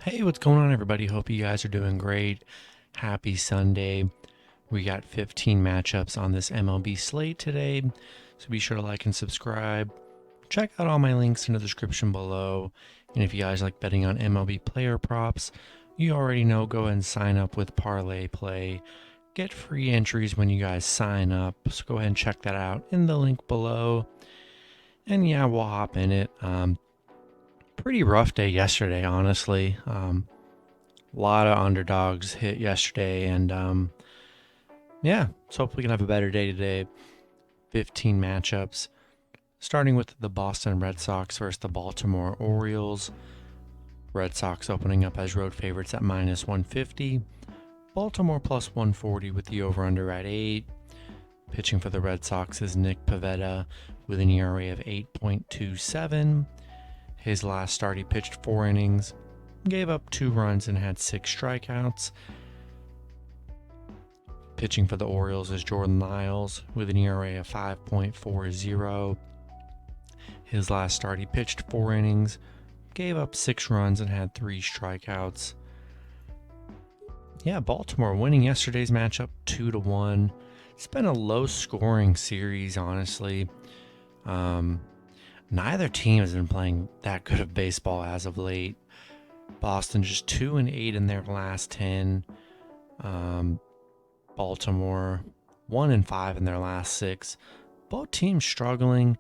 Hey, what's going on, everybody? Hope you guys are doing great. Happy Sunday. We got 15 matchups on this MLB slate today, so be sure to like and subscribe. Check out all my links in the description below. And if you guys like betting on MLB player props, you already know, go ahead and sign up with Parlay Play. Get free entries when you guys sign up, so go ahead and check that out in the link below. And yeah, we'll hop in it. Pretty rough day yesterday, honestly. A lot of underdogs hit yesterday, and yeah, so hopefully we can have a better day today. 15 matchups, starting with the Boston Red Sox versus the Baltimore Orioles. Red Sox opening up as road favorites at minus 150. Baltimore plus 140 with the over-under at 8. Pitching for the Red Sox is Nick Pivetta with an ERA of 8.27. His last start, he pitched 4 innings, gave up 2 runs, and had 6 strikeouts. Pitching for the Orioles is Jordan Lyles with an ERA of 5.40. His last start, he pitched 4 innings, gave up 6 runs, and had 3 strikeouts. Yeah, Baltimore winning yesterday's matchup 2-1. It's been a low-scoring series, honestly. Neither team has been playing that good of baseball as of late. Boston just 2-8 in their last 10. Baltimore 1-5 in their last 6. Both teams struggling.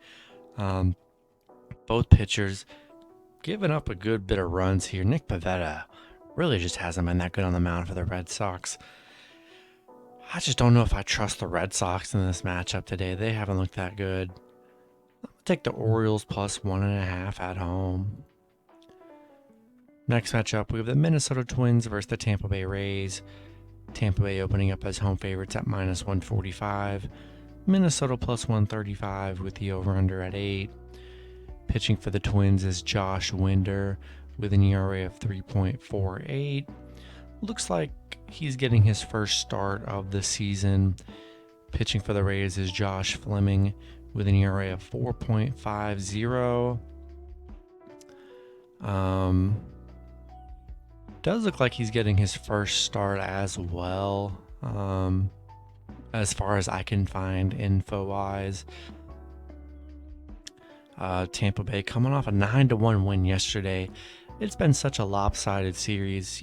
Both pitchers giving up a good bit of runs here. Nick Pivetta really just hasn't been that good on the mound for the Red Sox. I just don't know if I trust the Red Sox in this matchup today. They haven't looked that good. I'm going to take the Orioles plus 1.5 at home. Next matchup, we have the Minnesota Twins versus the Tampa Bay Rays. Tampa Bay opening up as home favorites at minus 145. Minnesota plus 135 with the over-under at 8. Pitching for the Twins is Josh Winder with an ERA of 3.48. Looks like he's getting his first start of the season. Pitching for the Rays is Josh Fleming with an ERA of 4.50. Does look like he's getting his first start as well, as far as I can find info-wise. Tampa Bay coming off a 9-1 win yesterday. It's been such a lopsided series.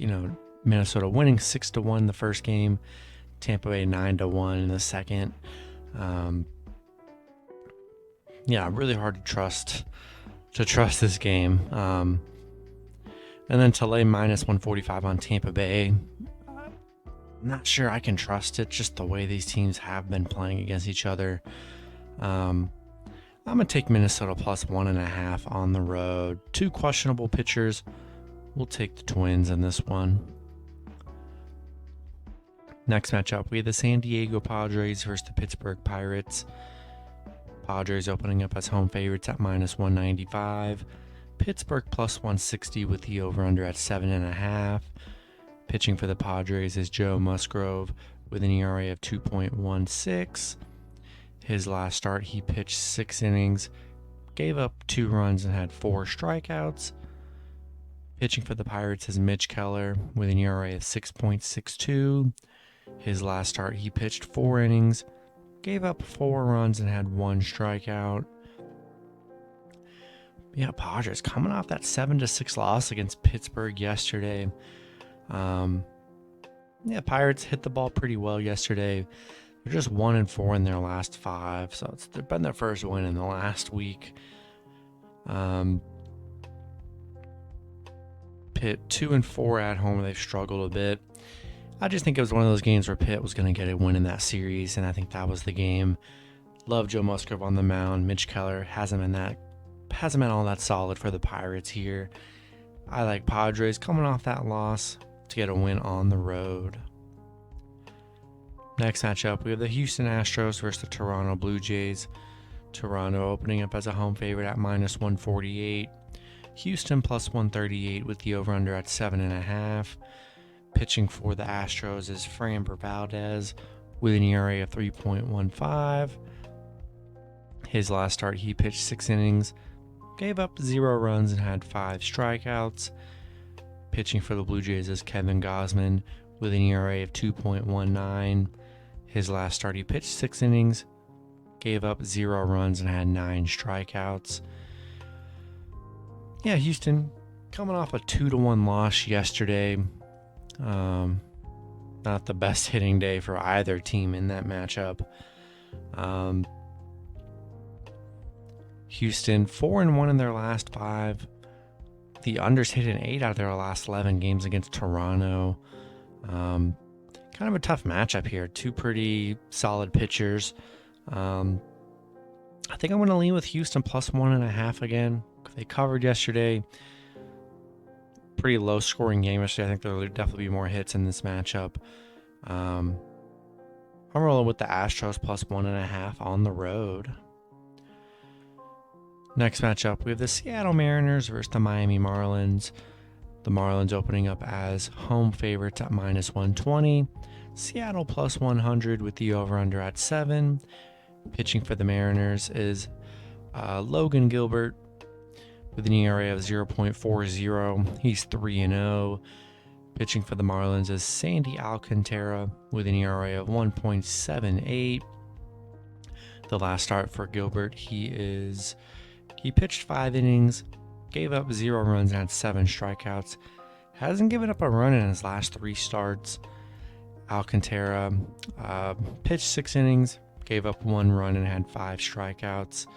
Minnesota winning 6-1 the first game, Tampa Bay 9-1 in the second. Really hard to trust this game. And then to lay minus 145 on Tampa Bay, not sure I can trust it, just the way these teams have been playing against each other. I'm going to take Minnesota plus 1.5 on the road. 2 questionable pitchers. We'll take the Twins in this one. Next matchup, we have the San Diego Padres versus the Pittsburgh Pirates. Padres opening up as home favorites at minus 195. Pittsburgh plus 160 with the over-under at 7.5. Pitching for the Padres is Joe Musgrove with an ERA of 2.16. His last start, he pitched 6 innings, gave up 2 runs, and had 4 strikeouts. Pitching for the Pirates is Mitch Keller with an ERA of 6.62. His last start, he pitched 4 innings, gave up 4 runs, and had 1 strikeout. Yeah, Padres coming off that 7-6 loss against Pittsburgh yesterday. Pirates hit the ball pretty well yesterday. They're just 1-4 in their last 5, so it's been their first win in the last week. Pitt 2-4 at home. They've struggled a bit. I just think it was one of those games where Pitt was going to get a win in that series, and I think that was the game. Love Joe Musgrove on the mound. Mitch Keller hasn't been all that solid for the Pirates here. I like Padres coming off that loss to get a win on the road. Next matchup, we have the Houston Astros versus the Toronto Blue Jays. Toronto opening up as a home favorite at minus 148. Houston plus 138 with the over-under at 7.5. Pitching for the Astros is Framber Valdez with an ERA of 3.15. His last start, he pitched 6 innings, gave up 0 runs, and had 5 strikeouts. Pitching for the Blue Jays is Kevin Gausman with an ERA of 2.19. His last start, he pitched 6 innings, gave up 0 runs, and had 9 strikeouts. Yeah, Houston coming off a 2-1 loss yesterday. Not the best hitting day for either team in that matchup. Houston 4-1 in their last 5. The unders hit in 8 out of their last 11 games against Toronto. Kind of a tough matchup here. 2 pretty solid pitchers. I think I'm going to lean with Houston plus 1.5 again. They covered yesterday. Pretty low scoring game yesterday. I think there'll definitely be more hits in this matchup. I'm rolling with the Astros plus 1.5 on the road. Next matchup, we have the Seattle Mariners versus the Miami Marlins. The Marlins opening up as home favorites at minus 120. Seattle plus 100 with the over-under at 7. Pitching for the Mariners is Logan Gilbert with an ERA of 0.40. He's 3-0. Pitching for the Marlins is Sandy Alcantara with an ERA of 1.78. The last start for Gilbert, he pitched 5 innings, gave up 0 runs and had 7 strikeouts. Hasn't given up a run in his last 3 starts. Alcantara pitched 6 innings, gave up 1 run and had 5 strikeouts.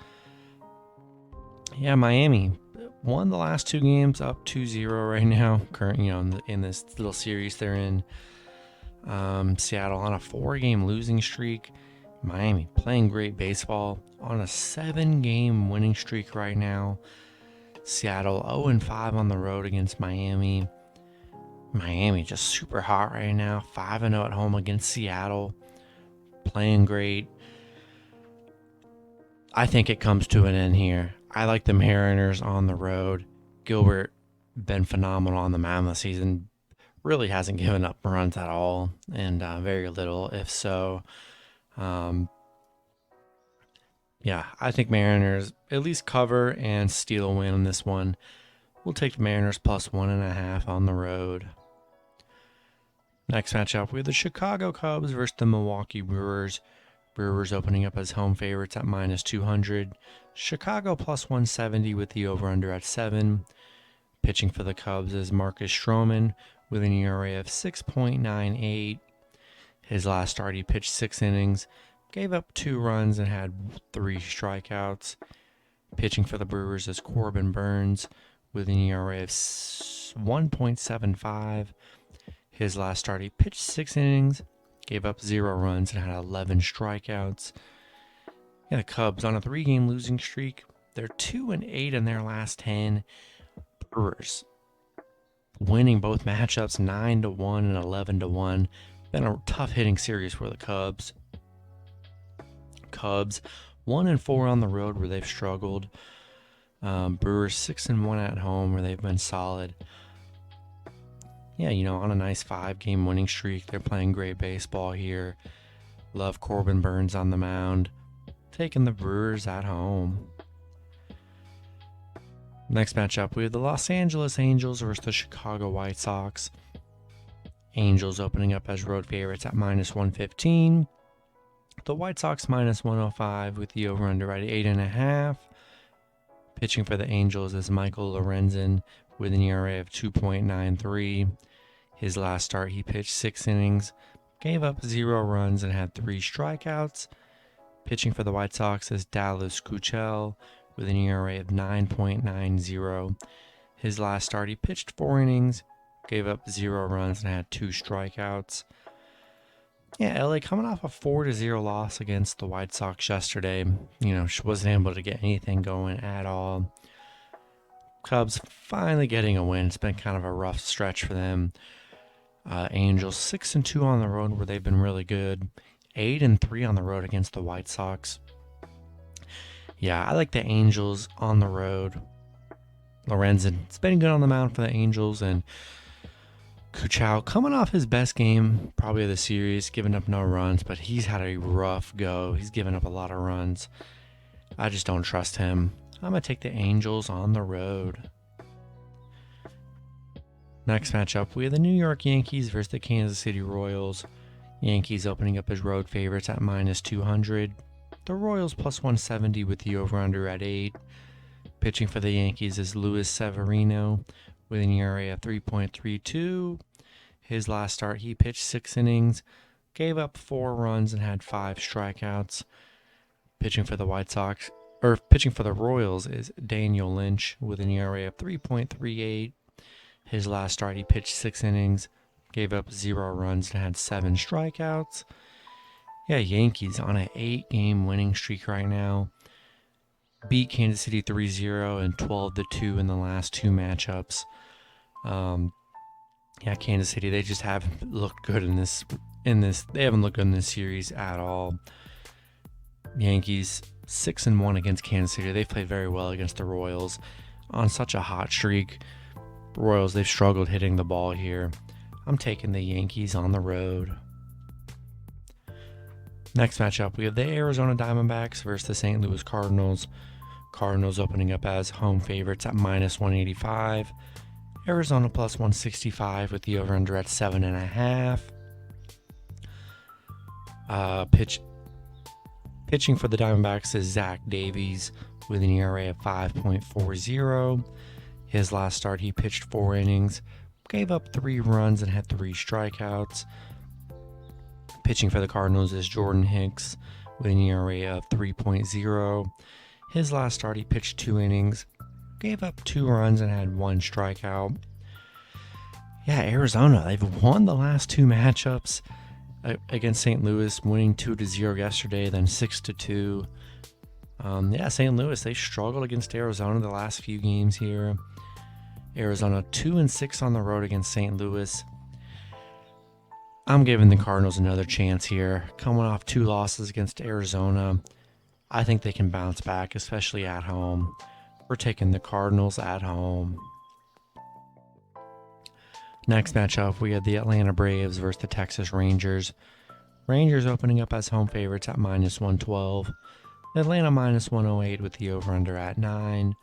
Yeah, Miami won the last 2 games, up 2-0 right now. Current, in this little series they're in. Seattle on a 4-game losing streak. Miami playing great baseball on a 7-game winning streak right now. Seattle 0-5 on the road against Miami. Miami just super hot right now. 5-0 at home against Seattle. Playing great. I think it comes to an end here. I like the Mariners on the road. Gilbert been phenomenal on the mound this season. Really hasn't given up runs at all, and very little, if so. Yeah, I think Mariners at least cover and steal a win on this one. We'll take the Mariners plus 1.5 on the road. Next matchup, we have the Chicago Cubs versus the Milwaukee Brewers. Brewers opening up as home favorites at minus 200. Chicago plus 170 with the over-under at 7. Pitching for the Cubs is Marcus Stroman with an ERA of 6.98. His last start, he pitched 6 innings, gave up 2 runs, and had 3 strikeouts. Pitching for the Brewers is Corbin Burns with an ERA of 1.75. His last start, he pitched 6 innings, gave up 0 runs, and had 11 strikeouts. Yeah, the Cubs on a 3-game losing streak. They're 2-8 in their last 10. Brewers winning both matchups 9-1 and 11-1. Been a tough hitting series for the Cubs. Cubs 1-4 on the road where they've struggled. Brewers 6-1 at home where they've been solid. Yeah, on a nice 5-game winning streak. They're playing great baseball here. Love Corbin Burns on the mound. Taking the Brewers at home. Next matchup, we have the Los Angeles Angels versus the Chicago White Sox. Angels opening up as road favorites at minus 115. The White Sox minus 105 with the over-under at 8.5. Pitching for the Angels is Michael Lorenzen with an ERA of 2.93. His last start, he pitched 6 innings, gave up 0 runs, and had 3 strikeouts. Pitching for the White Sox is Dallas Keuchel with an ERA of 9.90. His last start, he pitched 4 innings, gave up 0 runs, and had 2 strikeouts. Yeah, LA coming off a 4-0 loss against the White Sox yesterday. She wasn't able to get anything going at all. Cubs finally getting a win. It's been kind of a rough stretch for them. Angels 6-2 on the road where they've been really good. 8-3 on the road against the White Sox. Yeah, I like the Angels on the road. Lorenzen, it's been good on the mound for the Angels, and Keuchel coming off his best game probably of the series, giving up no runs, but he's had a rough go. He's given up a lot of runs. I just don't trust him. I'm going to take the Angels on the road. Next matchup, we have the New York Yankees versus the Kansas City Royals. Yankees opening up as road favorites at -200. The Royals +170 with the over-under at 8. Pitching for the Yankees is Luis Severino with an ERA of 3.32. His last start, he pitched 6 innings, gave up 4 runs, and had 5 strikeouts. Pitching for the Royals is Daniel Lynch with an ERA of 3.38. His last start, he pitched 6 innings, gave up 0 runs, and had 7 strikeouts. Yeah, Yankees on an 8-game winning streak right now. Beat Kansas City 3-0 and 12-2 in the last 2 matchups. Kansas City, they just haven't looked good in this. They haven't looked good in this series at all. Yankees 6-1 against Kansas City. They've played very well against the Royals on such a hot streak. Royals, they've struggled hitting the ball here. I'm taking the Yankees on the road. Next matchup, we have the Arizona Diamondbacks versus the St. Louis Cardinals. Cardinals opening up as home favorites at -185. Arizona +165 with the over-under at 7.5. Pitching for the Diamondbacks is Zach Davies with an ERA of 5.40. His last start, he pitched 4 innings, gave up 3 runs, and had 3 strikeouts. Pitching for the Cardinals is Jordan Hicks with an ERA of 3.0. His last start, he pitched 2 innings, gave up 2 runs, and had 1 strikeout. Yeah, Arizona, they've won the last 2 matchups against St. Louis, winning 2-0 yesterday, then 6-2. St. Louis, they struggled against Arizona the last few games here. Arizona 2-6 on the road against St. Louis. I'm giving the Cardinals another chance here. Coming off 2 losses against Arizona, I think they can bounce back, especially at home. We're taking the Cardinals at home. Next matchup, we have the Atlanta Braves versus the Texas Rangers. Rangers opening up as home favorites at -112. Atlanta -108 with the over-under at 9.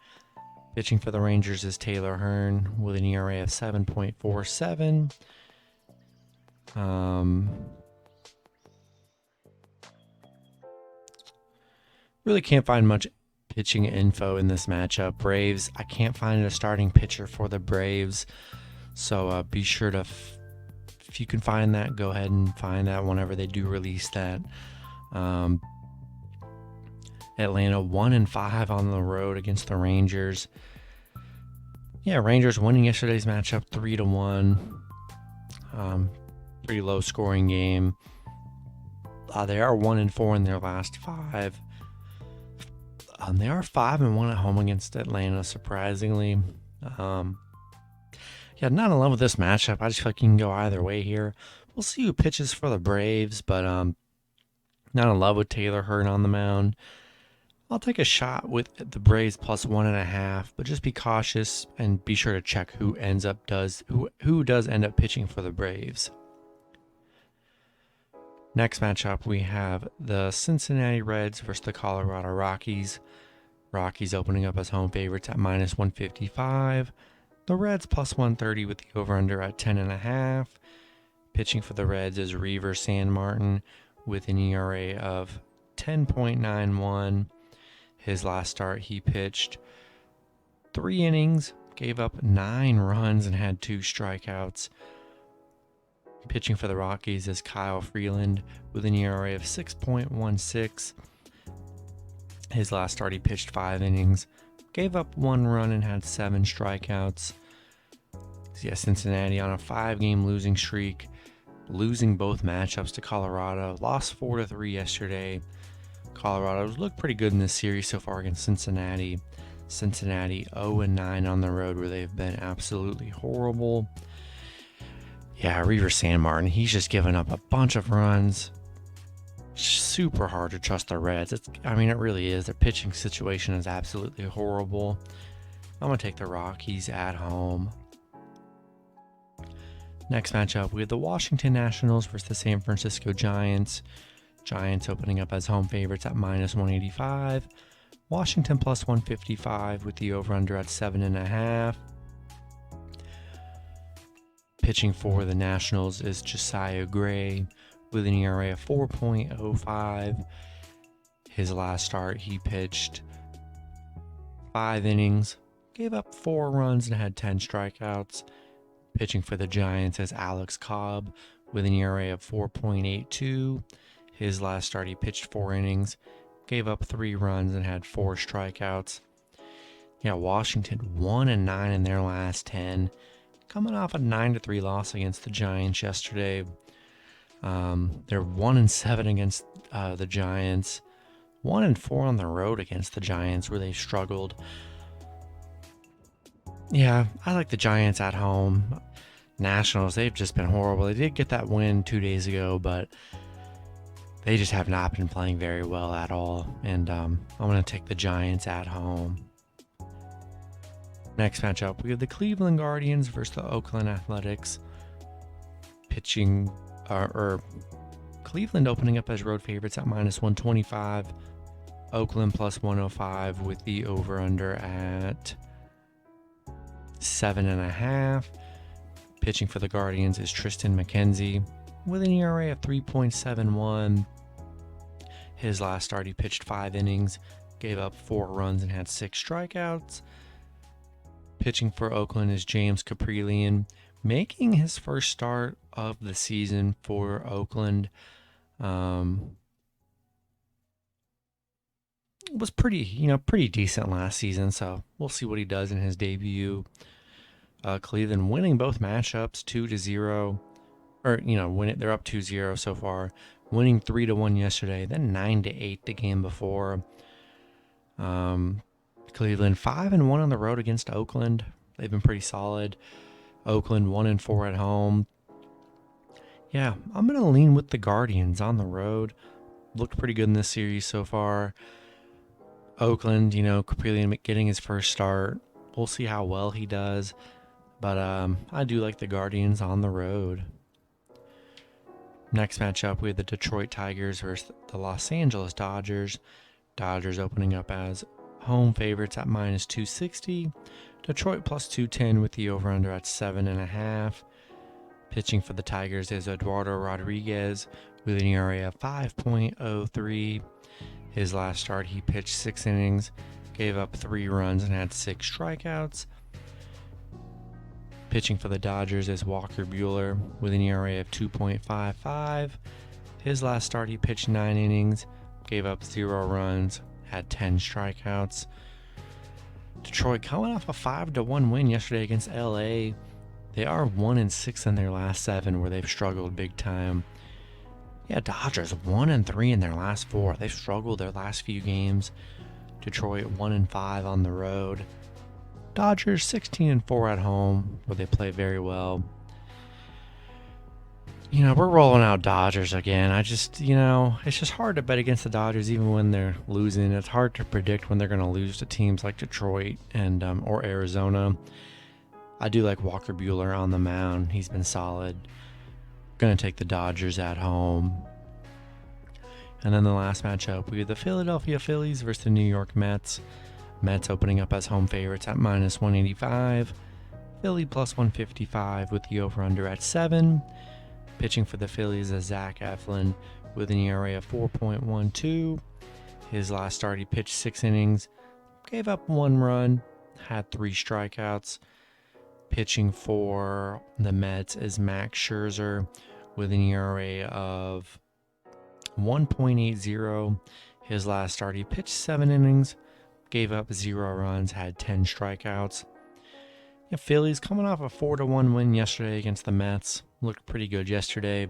Pitching for the Rangers is Taylor Hearn with an ERA of 7.47. Really can't find much pitching info in this matchup. Braves, I can't find a starting pitcher for the Braves. So be sure to, if you can find that, go ahead and find that whenever they do release that. Atlanta 1-5 on the road against the Rangers. Yeah, Rangers winning yesterday's matchup 3-1. Pretty low scoring game. They are 1-4 in their last 5. They are 5-1 at home against Atlanta, surprisingly. Not in love with this matchup. I just feel like you can go either way here. We'll see who pitches for the Braves, but not in love with Taylor Hearn on the mound. I'll take a shot with the Braves +1.5, but just be cautious and be sure to check who does end up pitching for the Braves. Next matchup, we have the Cincinnati Reds versus the Colorado Rockies. Rockies opening up as home favorites at -155. The Reds +130 with the over-under at 10.5. Pitching for the Reds is Reaver Sanmartin with an ERA of 10.91. His last start, he pitched 3 innings, gave up 9 runs, and had 2 strikeouts. Pitching for the Rockies is Kyle Freeland with an ERA of 6.16. His last start, he pitched 5 innings, gave up 1 run, and had 7 strikeouts. Cincinnati on a 5-game losing streak, losing both matchups to Colorado. Lost 4-3 yesterday. Colorado's looked pretty good in this series so far against Cincinnati. Cincinnati 0-9 on the road, where they've been absolutely horrible. Yeah, Reaver Sanmartin, he's just given up a bunch of runs. Super hard to trust the Reds. It really is. Their pitching situation is absolutely horrible. I'm going to take the Rockies at home. Next matchup, we have the Washington Nationals versus the San Francisco Giants. Giants opening up as home favorites at -185. Washington +155 with the over-under at 7.5. Pitching for the Nationals is Josiah Gray with an ERA of 4.05. His last start, he pitched 5 innings, gave up 4 runs, and had 10 strikeouts. Pitching for the Giants is Alex Cobb with an ERA of 4.82. His last start, he pitched 4 innings, gave up 3 runs, and had 4 strikeouts. Yeah, Washington 1-9 in their last 10, coming off a 9-3 loss against the Giants yesterday. They're 1-7 against the Giants, 1-4 on the road against the Giants, where they struggled. Yeah, I like the Giants at home. Nationals, they've just been horrible. They did get that win 2 days ago, but they just have not been playing very well at all. And I'm going to take the Giants at home. Next matchup, we have the Cleveland Guardians versus the Oakland Athletics. Pitching, Cleveland opening up as road favorites at -125. Oakland +105 with the over-under at 7.5. Pitching for the Guardians is Tristan McKenzie with an ERA of 3.71. His last start, he pitched 5 innings, gave up 4 runs, and had 6 strikeouts. Pitching for Oakland is James Caprillion, making his first start of the season for Oakland. Was pretty decent last season, so we'll see what he does in his debut. Cleveland winning both matchups 2-0, or they're up 2-0 so far, winning 3-1 yesterday, then 9-8 the game before. Cleveland 5-1 on the road against Oakland. They've been pretty solid. Oakland 1-4 at home. Yeah, I'm gonna lean with the Guardians on the road. Looked pretty good in this series so far. Oakland, Caprillion getting his first start. We'll see how well he does. But I do like the Guardians on the road. Next matchup, we have the Detroit Tigers versus the Los Angeles Dodgers. Dodgers opening up as home favorites at -260. Detroit +210 with the over-under at 7.5. Pitching for the Tigers is Eduardo Rodriguez with an ERA of 5.03. His last start, he pitched 6 innings, gave up 3 runs, and had 6 strikeouts. Pitching for the Dodgers is Walker Buehler with an ERA of 2.55. His last start, he pitched 9 innings, gave up 0 runs, had 10 strikeouts. Detroit coming off a 5-1 win yesterday against LA. They are 1-6 in their last 7, where they've struggled big time. Yeah, Dodgers 1-3 in their last 4. They've struggled their last few games. Detroit 1-5 on the road. Dodgers 16-4 at home, where they play very well. We're rolling out Dodgers again. it's just hard to bet against the Dodgers even when they're losing. It's hard to predict when they're going to lose to teams like Detroit and or Arizona. I do like Walker Buehler on the mound. He's been solid. Going to take the Dodgers at home. And then the last matchup, we have the Philadelphia Phillies versus the New York Mets. Mets opening up as home favorites at -185. Philly +155 with the over-under at 7. Pitching for the Phillies is Zach Eflin with an ERA of 4.12. His last start, he pitched 6 innings, gave up 1 run, had 3 strikeouts. Pitching for the Mets is Max Scherzer with an ERA of 1.80. His last start, he pitched 7 innings, gave up 0 runs, had 10 strikeouts. Yeah, Phillies coming off a 4-1 win yesterday against the Mets. Looked pretty good yesterday.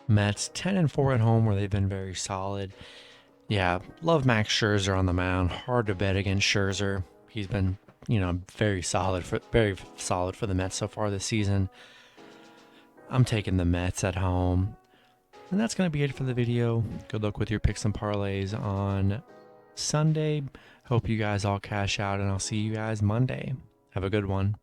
Mets 10-4 at home, where they've been very solid. Yeah, love Max Scherzer on the mound. Hard to bet against Scherzer. He's been, very solid for the Mets so far this season. I'm taking the Mets at home. And that's going to be it for the video. Good luck with your picks and parlays on Sunday. Hope you guys all cash out, and I'll see you guys Monday. Have a good one.